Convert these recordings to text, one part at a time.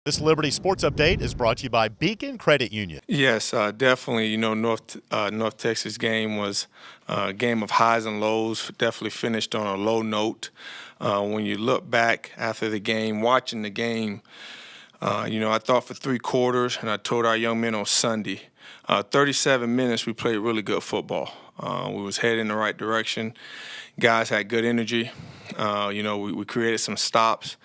This Liberty Sports Update is brought to you by Beacon Credit Union. Yes, definitely. North Texas game was a game of highs and lows. Definitely finished on a low note. When you look back after the game, watching the game, I thought for 3 quarters, and I told our young men on Sunday, 37 minutes we played really good football. We was heading in the right direction. Guys had good energy. We created some stops.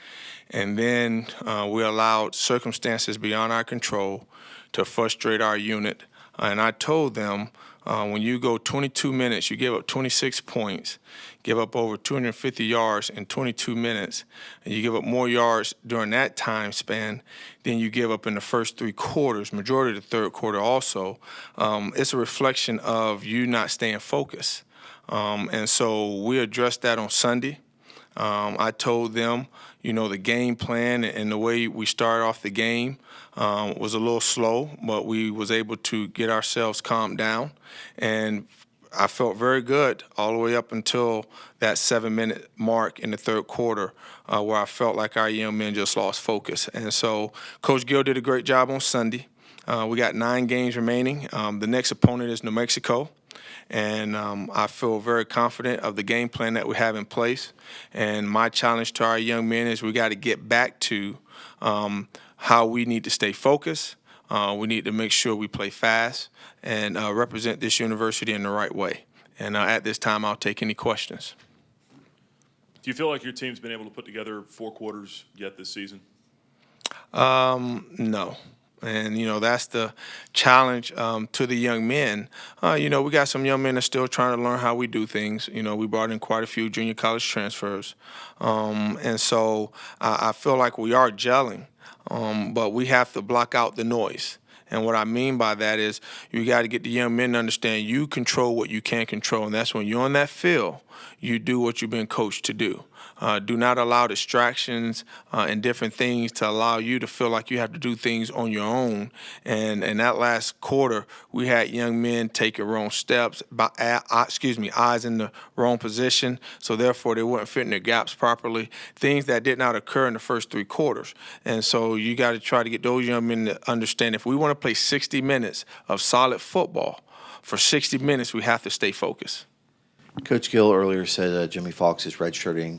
And then we allowed circumstances beyond our control to frustrate our unit. And I told them, when you go 22 minutes, you give up 26 points, give up over 250 yards in 22 minutes, and you give up more yards during that time span than you give up in the first 3 quarters, majority of the third quarter also. It's a reflection of you not staying focused. And so we addressed that on Sunday. I told them, the game plan and the way we started off the game was a little slow, but we was able to get ourselves calmed down. And I felt very good all the way up until that 7-minute mark in the third quarter where I felt like our young men just lost focus. And so Coach Gill did a great job on Sunday. We got 9 games remaining. The next opponent is New Mexico. And I feel very confident of the game plan that we have in place. And my challenge to our young men is we got to get back to how we need to stay focused. We need to make sure we play fast and represent this university in the right way. And at this time, I'll take any questions. Do you feel like your team's been able to put together 4 quarters yet this season? No. And, that's the challenge to the young men. We got some young men that are still trying to learn how we do things. We brought in quite a few junior college transfers. And so I feel like we are gelling, but we have to block out the noise. And what I mean by that is you got to get the young men to understand you control what you can control. And that's when you're on that field, you do what you've been coached to do. Do not allow distractions and different things to allow you to feel like you have to do things on your own. And in that last quarter, we had young men taking wrong steps, eyes in the wrong position, so therefore they weren't fitting their gaps properly, things that did not occur in the first 3 quarters. And so you got to try to get those young men to understand if we want to play 60 minutes of solid football, for 60 minutes we have to stay focused. Coach Gill earlier said Jimmy Fox is redshirting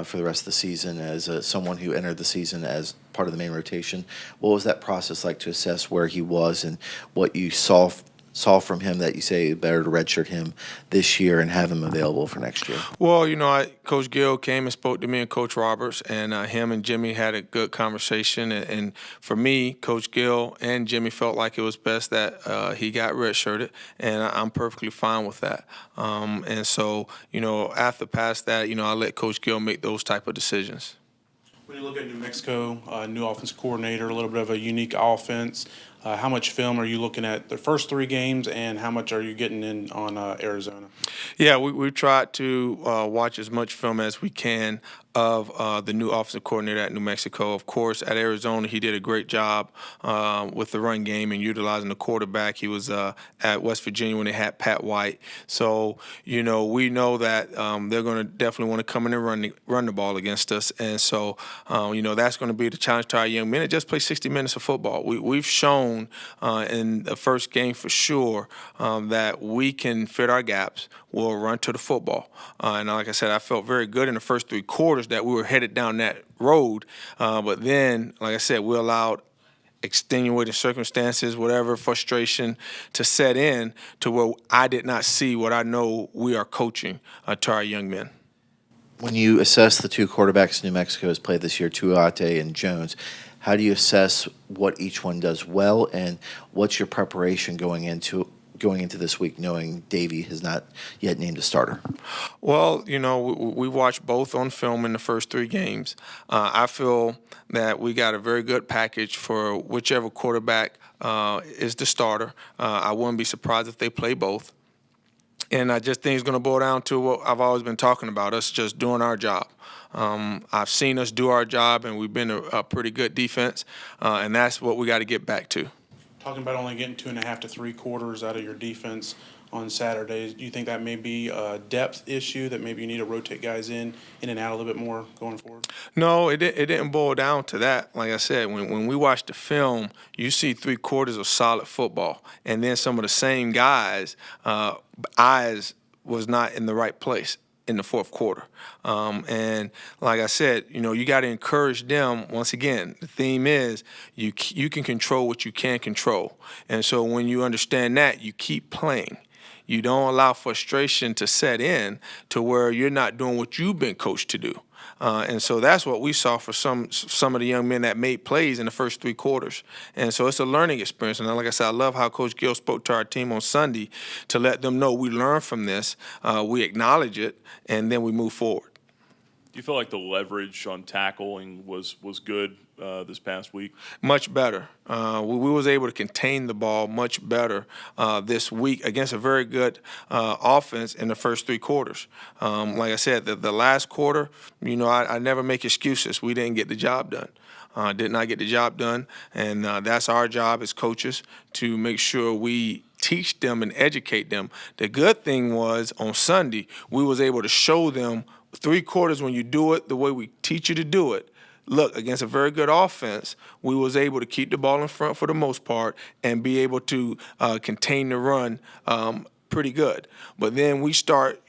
for the rest of the season as someone who entered the season as part of the main rotation. What was that process like to assess where he was and what you saw from him that you say better to redshirt him this year and have him available for next year? Well, Coach Gill came and spoke to me and Coach Roberts, and him and Jimmy had a good conversation. And for me, Coach Gill and Jimmy felt like it was best that he got redshirted, and I'm perfectly fine with that. And so, after past that, I let Coach Gill make those type of decisions. When you look at New Mexico, new offensive coordinator, a little bit of a unique offense, how much film are you looking at the first 3 games, and how much are you getting in on Arizona? Yeah, we tried to watch as much film as we can of the new offensive coordinator at New Mexico. Of course, at Arizona, he did a great job with the run game and utilizing the quarterback. He was at West Virginia when they had Pat White. So, we know that they're going to definitely want to come in and run the ball against us. And so, that's going to be the challenge to our young men. Just play 60 minutes of football. We've shown in the first game for sure that we can fit our gaps. We'll run to the football. And like I said, I felt very good in the first 3 quarters that we were headed down that road. But then, like I said, we allowed extenuating circumstances, whatever, frustration to set in to where I did not see what I know we are coaching to our young men. When you assess the 2 quarterbacks New Mexico has played this year, Tuiate and Jones, how do you assess what each one does well, and what's your preparation going into this week, knowing Davey has not yet named a starter? Well, we watched both on film in the first 3 games. I feel that we got a very good package for whichever quarterback is the starter. I wouldn't be surprised if they play both. And I just think it's going to boil down to what I've always been talking about, us just doing our job. I've seen us do our job, and we've been a pretty good defense, and that's what we got to get back to. Talking about only getting 2.5 to 3 quarters out of your defense on Saturday. Do you think that may be a depth issue, that maybe you need to rotate guys in and out a little bit more going forward? No, it didn't boil down to that. Like I said, when we watch the film, you see 3/4 of solid football, and then some of the same guys' eyes was not in the right place in the fourth quarter. And like I said, you got to encourage them. Once again, the theme is you can control what you can control. And so when you understand that, you keep playing. You don't allow frustration to set in to where you're not doing what you've been coached to do. And so that's what we saw for some of the young men that made plays in the first 3 quarters. And so it's a learning experience. And like I said, I love how Coach Gill spoke to our team on Sunday to let them know we learn from this, we acknowledge it, and then we move forward. Do you feel like the leverage on tackling was good this past week? Much better. We was able to contain the ball much better this week against a very good offense in the first 3 quarters. Like I said, the last quarter, I never make excuses. We didn't get the job done. Did not get the job done, and that's our job as coaches to make sure we teach them and educate them. The good thing was on Sunday, we was able to show them 3 quarters when you do it the way we teach you to do it. Look, against a very good offense, we was able to keep the ball in front for the most part and be able to contain the run pretty good. But then you start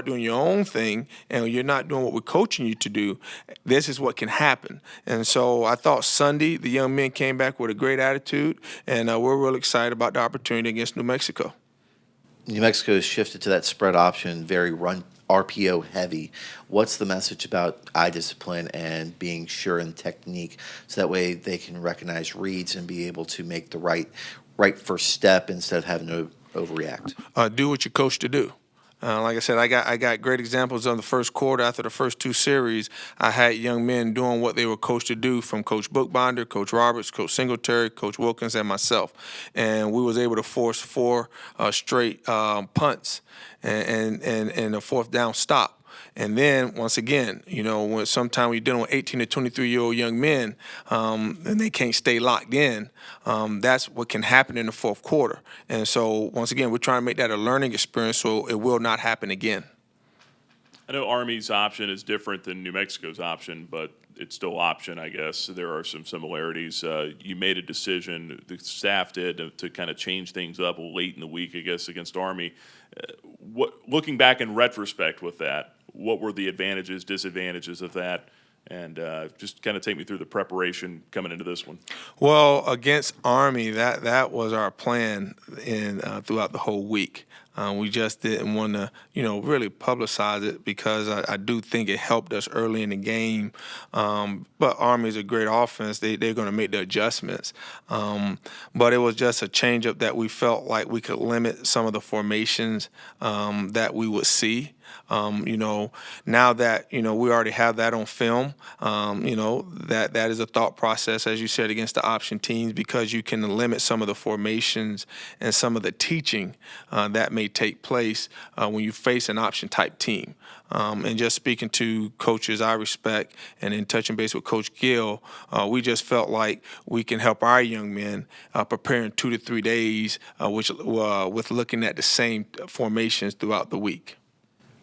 doing your own thing, and you're not doing what we're coaching you to do. This is what can happen. And so I thought Sunday the young men came back with a great attitude, and we're real excited about the opportunity against New Mexico. New Mexico has shifted to that spread option, very run RPO heavy. What's the message about eye discipline and being sure in technique so that way they can recognize reads and be able to make the right first step instead of having to overreact? Do what you're coached to do. Like I said, I got great examples of the first quarter. After the first 2 series, I had young men doing what they were coached to do from Coach Bookbinder, Coach Roberts, Coach Singletary, Coach Wilkins, and myself. And we was able to force 4 straight punts and a 4th down stop. And then, once again, when sometimes you're dealing with 18 to 23-year-old young men and they can't stay locked in, that's what can happen in the fourth quarter. And so, once again, we're trying to make that a learning experience so it will not happen again. I know Army's option is different than New Mexico's option, but it's still option, I guess. There are some similarities. You made a decision, the staff did, to kind of change things up late in the week, I guess, against Army. Looking back in retrospect with that, what were the advantages, disadvantages of that? And just kind of take me through the preparation coming into this one. Well, against Army, that was our plan throughout the whole week. We just didn't want to, really publicize it because I do think it helped us early in the game. But Army is a great offense. They're going to make the adjustments. But it was just a changeup that we felt like we could limit some of the formations that we would see. Now that, we already have that on film, that is a thought process, as you said, against the option teams because you can limit some of the formations and some of the teaching that may take place when you face an option-type team. And just speaking to coaches I respect and in touching base with Coach Gill, we just felt like we can help our young men prepare in 2 to 3 days with looking at the same formations throughout the week.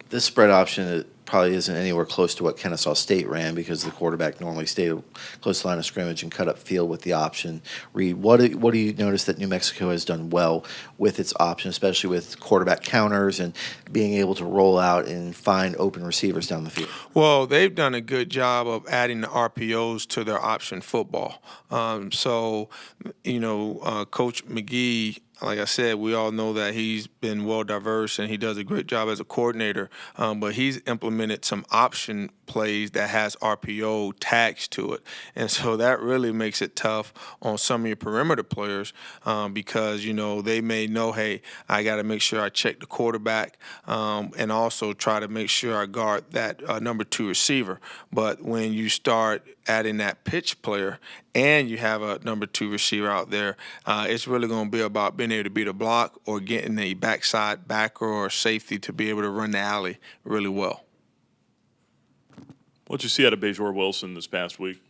This spread option probably isn't anywhere close to what Kennesaw State ran because the quarterback normally stayed close to the line of scrimmage and cut up field with the option read. What do you notice that New Mexico has done well with its option, especially with quarterback counters and being able to roll out and find open receivers down the field? Well, they've done a good job of adding the RPOs to their option football. Coach McGee, like I said, we all know that he's been well diverse and he does a great job as a coordinator. But he's implemented some option plays that has RPO tags to it, and so that really makes it tough on some of your perimeter players because they may know, hey, I got to make sure I check the quarterback and also try to make sure I guard that number 2 receiver. But when you start adding that pitch player and you have a number 2 receiver out there, it's really going to be about being able to beat a block or getting a backside backer or safety to be able to run the alley really well. What'd you see out of Bajor Wilson this past week?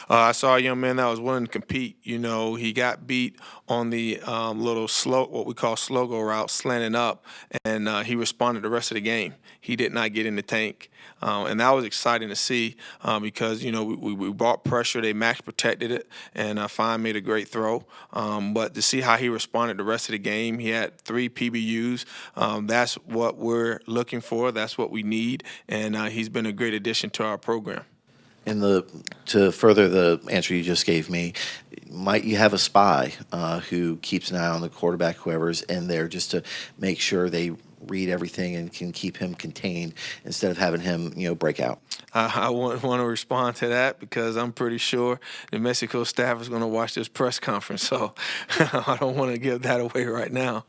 I saw a young man that was willing to compete. He got beat on the little slow, what we call slow go route, slanting up, and he responded the rest of the game. He did not get in the tank. And that was exciting to see because, we brought pressure. They max protected it, and Fine made a great throw. But to see how he responded the rest of the game, he had 3 PBUs. That's what we're looking for. That's what we need. And he's been a great addition to our program. To further the answer you just gave me, might you have a spy who keeps an eye on the quarterback, whoever's in there, just to make sure they read everything and can keep him contained instead of having him, break out? I wouldn't want to respond to that because I'm pretty sure the Mexico staff is going to watch this press conference, so I don't want to give that away right now.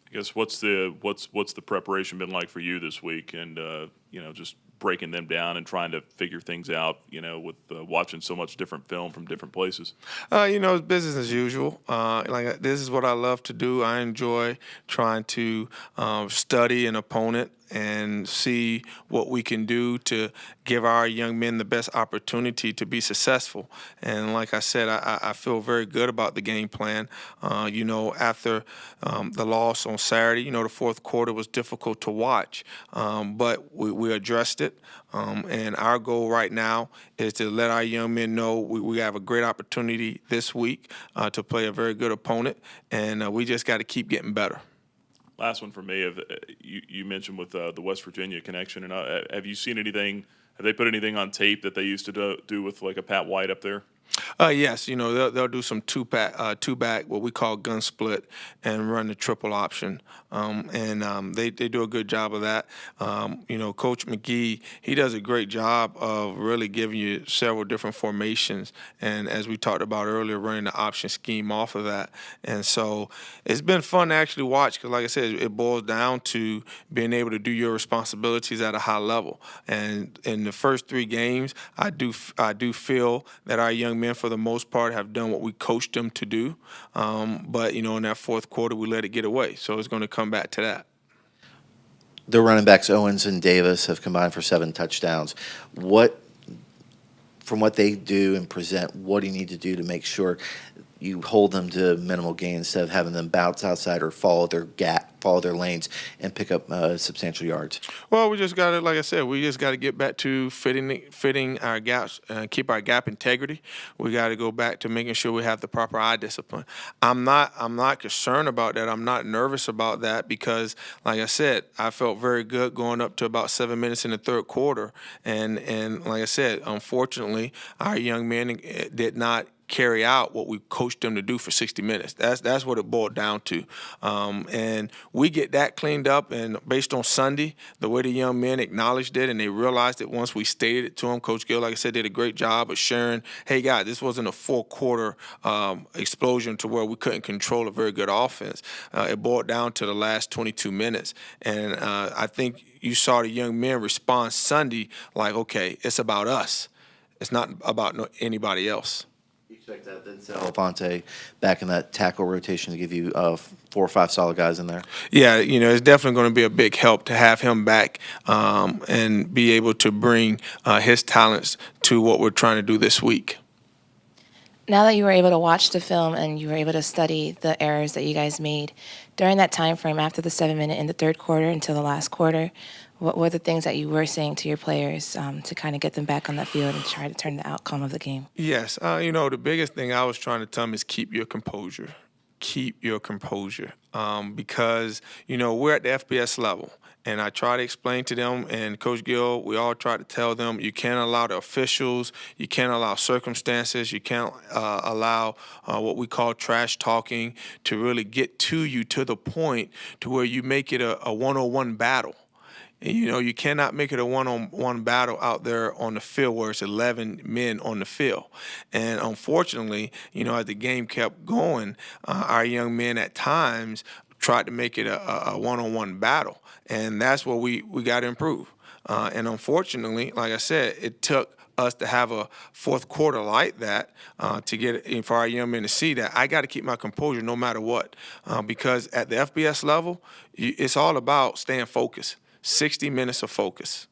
I guess what's the preparation been like for you this week, and just breaking them down and trying to figure things out, with watching so much different film from different places? It's business as usual. This is what I love to do. I enjoy trying to study an opponent and see what we can do to give our young men the best opportunity to be successful. And like I said, I feel very good about the game plan. After the loss on Saturday, the fourth quarter was difficult to watch, but we addressed it. And our goal right now is to let our young men know we have a great opportunity this week to play a very good opponent, and we just got to keep getting better. Last one for me. You mentioned with the West Virginia connection, and have you seen anything? Have they put anything on tape that they used to do with like a Pat White up there? Yes, they'll do some two back, what we call gun split, and run the triple option, and they do a good job of that. Coach McGee, he does a great job of really giving you several different formations, and as we talked about earlier, running the option scheme off of that. And so it's been fun to actually watch because, like I said, it boils down to being able to do your responsibilities at a high level. And in the first 3 games, I do feel that our young men, for the most part, have done what we coached them to do. But, in that fourth quarter, we let it get away. So it's going to come back to that. The running backs, Owens and Davis, have combined for 7 touchdowns. From what they do and present, what do you need to do to make sure you hold them to minimal gain instead of having them bounce outside or follow their lanes and pick up substantial yards? Well, we just got to, like I said, we just got to get back to fitting our gaps, keep our gap integrity. We got to go back to making sure we have the proper eye discipline. I'm not concerned about that. I'm not nervous about that because, like I said, I felt very good going up to about 7 minutes in the third quarter, and like I said, unfortunately, our young men did not carry out what we coached them to do for 60 minutes. That's what it boiled down to. And we get that cleaned up, and based on Sunday, the way the young men acknowledged it and they realized it once we stated it to them, Coach Gill, like I said, did a great job of sharing, hey, guys, this wasn't a full-quarter explosion to where we couldn't control a very good offense. It boiled down to the last 22 minutes. And I think you saw the young men respond Sunday like, okay, it's about us. It's not about anybody else. You expect that Denzel Avante back in that tackle rotation to give you 4 or 5 solid guys in there? Yeah, it's definitely going to be a big help to have him back and be able to bring his talents to what we're trying to do this week. Now that you were able to watch the film and you were able to study the errors that you guys made during that time frame after the 7-minute in the third quarter until the last quarter, what were the things that you were saying to your players to kind of get them back on the field and try to turn the outcome of the game? Yes, the biggest thing I was trying to tell them is keep your composure. Keep your composure because, we're at the FBS level. And I try to explain to them, and Coach Gill, we all try to tell them, you can't allow the officials, you can't allow circumstances, you can't allow what we call trash talking to really get to you to the point to where you make it a one-on-one battle. And, you cannot make it a one-on-one battle out there on the field where it's 11 men on the field. And unfortunately, as the game kept going, our young men at times tried to make it a one-on-one battle. And that's where we got to improve. And unfortunately, like I said, it took us to have a fourth quarter like that to get for our young men to see that I got to keep my composure no matter what. Because at the FBS level, it's all about staying focused. 60 minutes of focus.